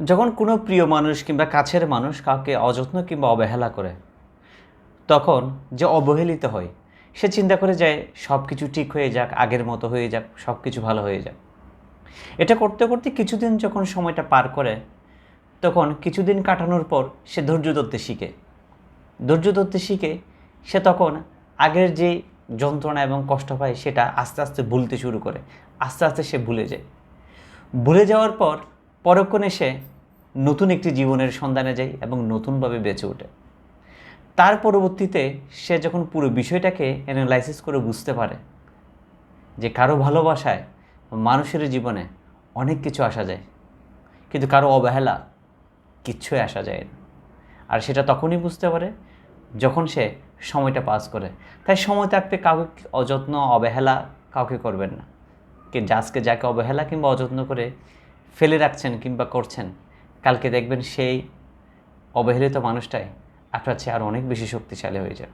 যখন কোনো প্রিয় মানুষ কিংবা কাছের মানুষ কাউকে অযত্ন কিংবা অবহেলা করে, তখন যে অবহেলিত হয় সে চিন্তা করে যায় সব কিছু ঠিক হয়ে যাক, আগের মতো হয়ে যাক, সব কিছু ভালো হয়ে যাক। এটা করতে করতে কিছুদিন যখন সময়টা পার করে, তখন কিছুদিন কাটানোর পর সে ধৈর্য ধরতে শিখে। ধৈর্য ধরতে শিখে সে তখন আগের যে যন্ত্রণা এবং কষ্ট পায় সেটা আস্তে আস্তে ভুলতে শুরু করে। আস্তে আস্তে সে ভুলে যায়। ভুলে যাওয়ার পর পরক্ষণে সে নতুন একটি জীবনের সন্ধানে যায় এবং নতুনভাবে বেঁচে ওঠে। তার পরবর্তীতে সে যখন পুরো বিষয়টাকে অ্যানালাইসিস করে বুঝতে পারে যে কারো ভালোবাসায় মানুষের জীবনে অনেক কিছু আসা যায়, কিন্তু কারো অবহেলা কিচ্ছুই আসা যায় না। আর সেটা তখনই বুঝতে পারে যখন সে সময়টা পাস করে। তাই সময় থাকতে কাউকে অযত্ন অবহেলা কাউকে করবেন না। কিন্তু আজকে যাকে অবহেলা কিংবা অযত্ন করে ফেলে রাখছেন কিংবা করছেন, কালকে দেখবেন সেই অবহেলিত মানুষটাই আপনার চেয়ে আরও অনেক বেশি শক্তিশালী হয়ে যায়।